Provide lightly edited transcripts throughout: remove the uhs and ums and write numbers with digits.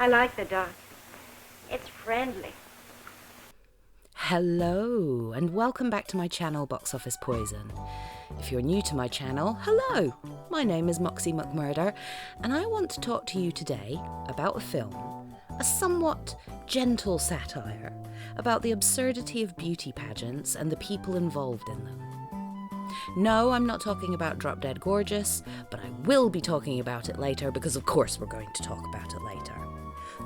I like the dog. It's friendly. Hello, and welcome back to my channel, Box Office Poison. If you're new to my channel, hello! My name is Moxie McMurder, and I want to talk to you today about a film, a somewhat gentle satire, about the absurdity of beauty pageants and the people involved in them. No, I'm not talking about Drop Dead Gorgeous, but I will be talking about it later because of course we're going to talk about it later.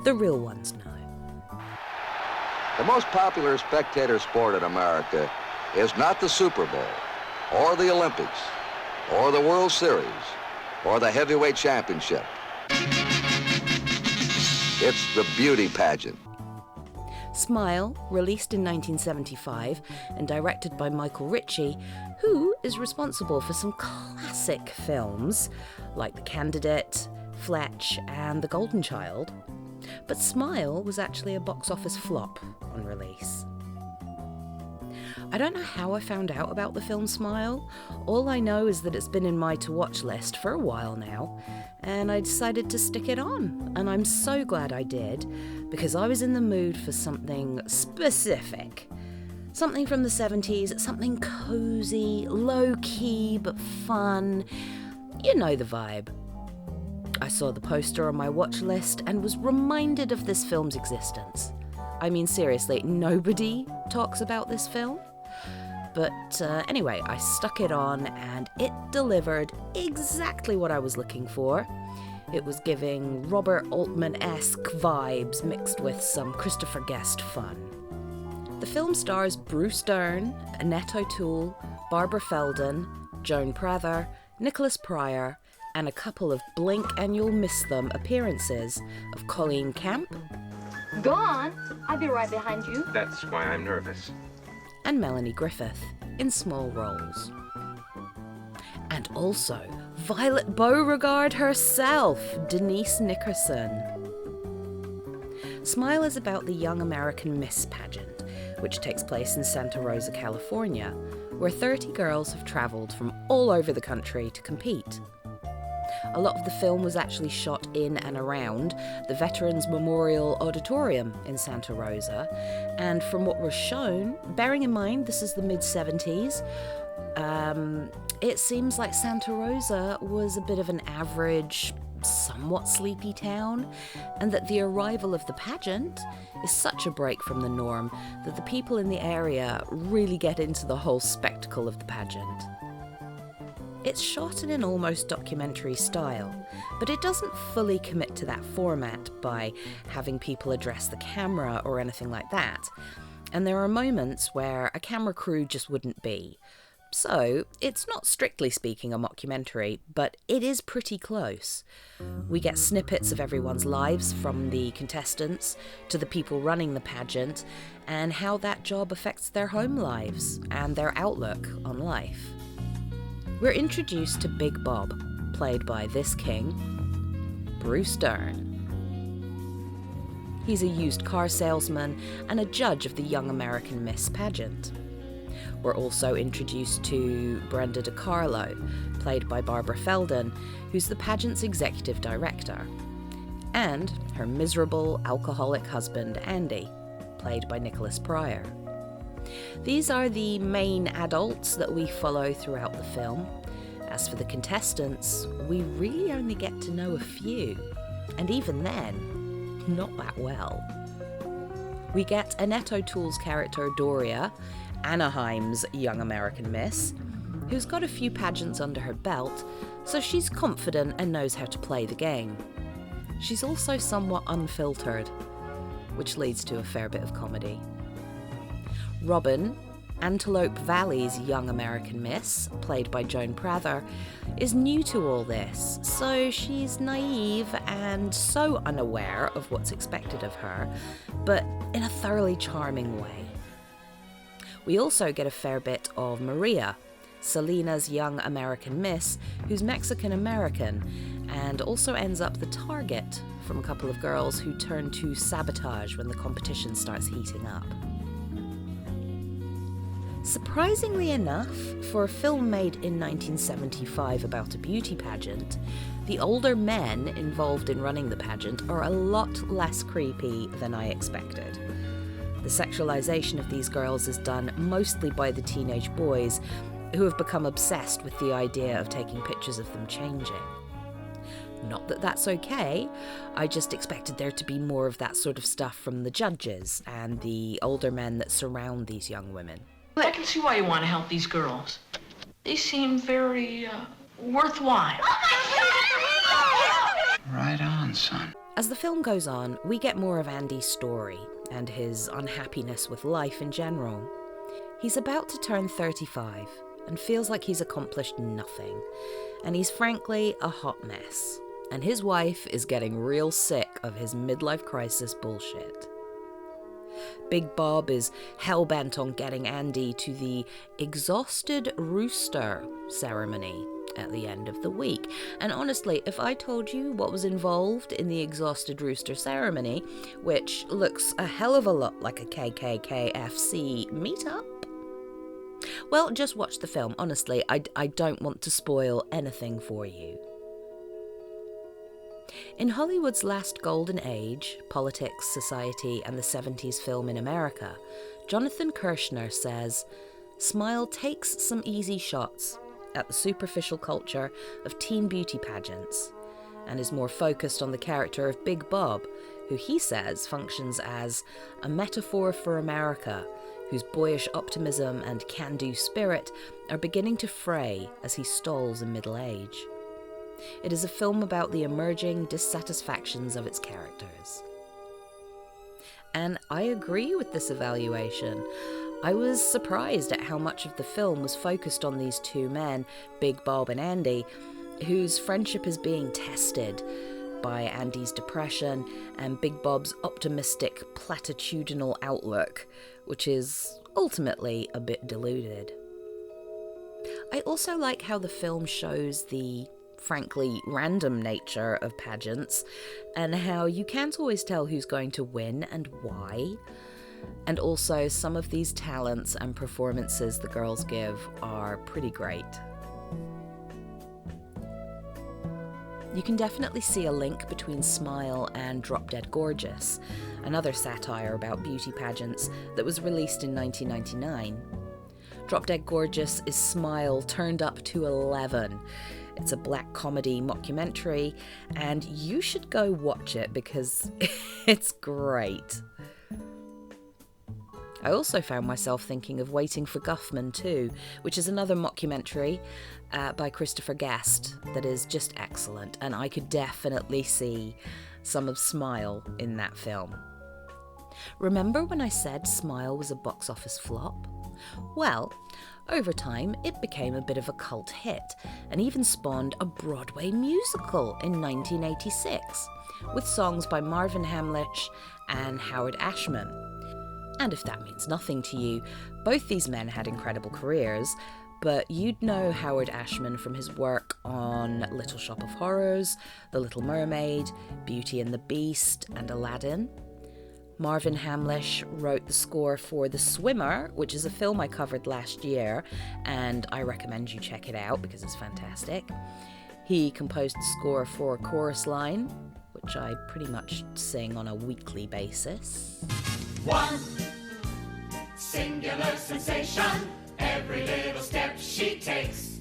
The real ones know. The most popular spectator sport in America is not the Super Bowl, or the Olympics, or the World Series, or the Heavyweight Championship. It's the beauty pageant. Smile, released in 1975 and directed by Michael Ritchie, who is responsible for some classic films like The Candidate, Fletch, and The Golden Child. But Smile was actually a box office flop on release. I don't know how I found out about the film Smile. All I know is that it's been in my to-watch list for a while now, and I decided to stick it on, and I'm so glad I did, because I was in the mood for something specific. Something from the 70s, something cozy, low-key, but fun. You know the vibe. I saw the poster on my watch list and was reminded of this film's existence. I mean, seriously, nobody talks about this film. But anyway, I stuck it on and it delivered exactly what I was looking for. It was giving Robert Altman-esque vibes mixed with some Christopher Guest fun. The film stars Bruce Dern, Annette O'Toole, Barbara Feldon, Joan Prather, Nicholas Pryor, and a couple of blink and you'll miss them appearances of Colleen Camp. Go on. I'll be right behind you. That's why I'm nervous. And Melanie Griffith in small roles. And also Violet Beauregard herself, Denise Nickerson. Smile is about the Young American Miss Pageant, which takes place in Santa Rosa, California, where 30 girls have travelled from all over the country to compete. A lot of the film was actually shot in and around the Veterans Memorial Auditorium in Santa Rosa, and from what was shown, bearing in mind this is the mid-70s, it seems like Santa Rosa was a bit of an average, somewhat sleepy town, and that the arrival of the pageant is such a break from the norm that the people in the area really get into the whole spectacle of the pageant. It's shot in an almost documentary style, but it doesn't fully commit to that format by having people address the camera or anything like that, and there are moments where a camera crew just wouldn't be. So, it's not strictly speaking a mockumentary, but it is pretty close. We get snippets of everyone's lives, from the contestants to the people running the pageant, and how that job affects their home lives and their outlook on life. We're introduced to Big Bob, played by this king, Bruce Dern. He's a used car salesman and a judge of the Young American Miss Pageant. We're also introduced to Brenda DiCarlo, played by Barbara Feldon, who's the pageant's executive director, and her miserable alcoholic husband, Andy, played by Nicholas Pryor. These are the main adults that we follow throughout the film. As for the contestants, we really only get to know a few, and even then, not that well. We get Annette O'Toole's character Doria, Anaheim's Young American Miss, who's got a few pageants under her belt, so she's confident and knows how to play the game. She's also somewhat unfiltered, which leads to a fair bit of comedy. Robin, Antelope Valley's Young American Miss, played by Joan Prather, is new to all this, so she's naive and so unaware of what's expected of her, but in a thoroughly charming way. We also get a fair bit of Maria, Selena's Young American Miss, who's Mexican-American, and also ends up the target from a couple of girls who turn to sabotage when the competition starts heating up. Surprisingly enough, for a film made in 1975 about a beauty pageant, the older men involved in running the pageant are a lot less creepy than I expected. The sexualization of these girls is done mostly by the teenage boys, who have become obsessed with the idea of taking pictures of them changing. Not that that's okay, I just expected there to be more of that sort of stuff from the judges and the older men that surround these young women. I can see why you want to help these girls. They seem very, worthwhile. Right on, son. As the film goes on, we get more of Andy's story and his unhappiness with life in general. He's about to turn 35 and feels like he's accomplished nothing, and he's frankly a hot mess. And his wife is getting real sick of his midlife crisis bullshit. Big Bob is hell-bent on getting Andy to the exhausted rooster ceremony at the end of the week. And honestly, if I told you what was involved in the exhausted rooster ceremony, which looks a hell of a lot like a KKKFC meetup, well, just watch the film. Honestly, I don't want to spoil anything for you. In Hollywood's last golden age, politics, society, and the 70s film in America, Jonathan Kirshner says, Smile takes some easy shots at the superficial culture of teen beauty pageants and is more focused on the character of Big Bob, who he says functions as a metaphor for America, whose boyish optimism and can-do spirit are beginning to fray as he stalls in middle age. It is a film about the emerging dissatisfactions of its characters. And I agree with this evaluation. I was surprised at how much of the film was focused on these two men, Big Bob and Andy, whose friendship is being tested by Andy's depression and Big Bob's optimistic, platitudinal outlook, which is ultimately a bit diluted. I also like how the film shows the frankly random nature of pageants and how you can't always tell who's going to win and why. And also some of these talents and performances the girls give are pretty great. You can definitely see a link between Smile and Drop Dead Gorgeous, another satire about beauty pageants that was released in 1999. Drop Dead Gorgeous is Smile turned up to 11. It's a black comedy mockumentary, and you should go watch it because it's great. I also found myself thinking of Waiting for Guffman too, which is another mockumentary by Christopher Guest that is just excellent, and I could definitely see some of Smile in that film. Remember when I said Smile was a box office flop? Well, over time it became a bit of a cult hit and even spawned a Broadway musical in 1986 with songs by Marvin Hamlisch and Howard Ashman. And if that means nothing to you, both these men had incredible careers, but you'd know Howard Ashman from his work on Little Shop of Horrors, The Little Mermaid, Beauty and the Beast, and Aladdin. Marvin Hamlisch wrote the score for The Swimmer, which is a film I covered last year, and I recommend you check it out because it's fantastic. He composed the score for Chorus Line, which I pretty much sing on a weekly basis. One singular sensation, every little step she takes.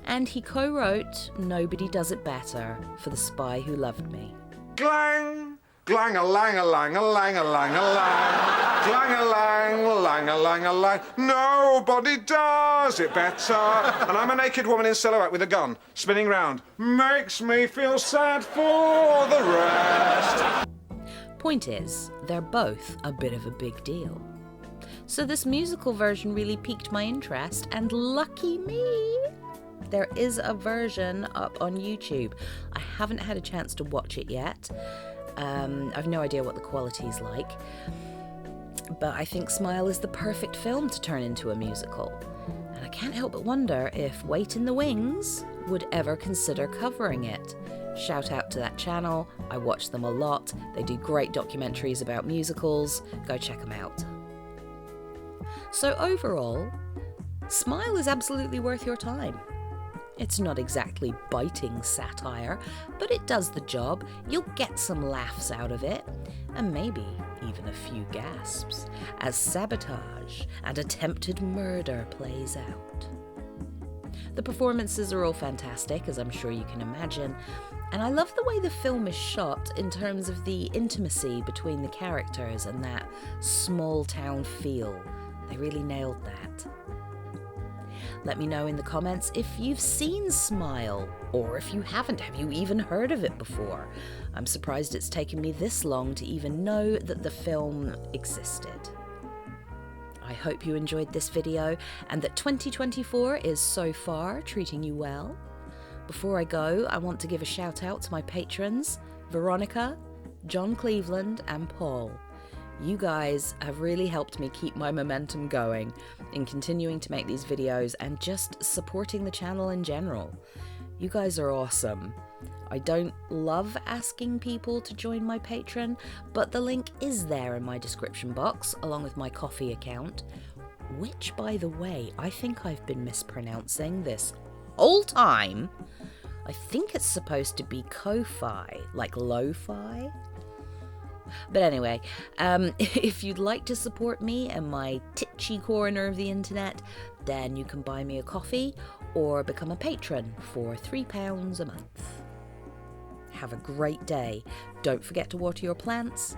And he co-wrote Nobody Does It Better for The Spy Who Loved Me. Glang! Glang-a-lang-a-lang-a-lang-a-lang. Glang-a-lang-a-lang-a-lang-a-lang. Nobody does it better. And I'm a naked woman in silhouette with a gun, spinning round. Makes me feel sad for the rest. Point is, they're both a bit of a big deal. So this musical version really piqued my interest, and lucky me, there is a version up on YouTube. I haven't had a chance to watch it yet. I've no idea what the quality's like, but I think Smile is the perfect film to turn into a musical. And I can't help but wonder if Wait in the Wings would ever consider covering it. Shout out to that channel, I watch them a lot, they do great documentaries about musicals, go check them out. So overall, Smile is absolutely worth your time. It's not exactly biting satire, but it does the job. You'll get some laughs out of it, and maybe even a few gasps, as sabotage and attempted murder plays out. The performances are all fantastic, as I'm sure you can imagine, and I love the way the film is shot in terms of the intimacy between the characters and that small town feel. They really nailed that. Let me know in the comments if you've seen Smile, or if you haven't, have you even heard of it before? I'm surprised it's taken me this long to even know that the film existed. I hope you enjoyed this video and that 2024 is so far treating you well. Before I go, I want to give a shout out to my patrons, Veronica, John Cleveland and Paul. You guys have really helped me keep my momentum going in continuing to make these videos and just supporting the channel in general. You guys are awesome. I don't love asking people to join my Patreon, but the link is there in my description box along with my Ko-fi account, which, by the way, I think I've been mispronouncing this whole time. I think it's supposed to be Ko-fi, like lo-fi. But anyway, if you'd like to support me in my titchy corner of the internet, then you can buy me a coffee or become a patron for £3 a month. Have a great day. Don't forget to water your plants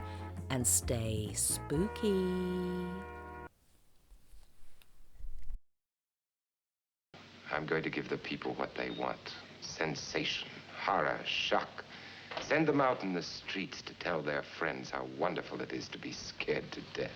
and stay spooky. I'm going to give the people what they want. Sensation, horror, shock. Send them out in the streets to tell their friends how wonderful it is to be scared to death.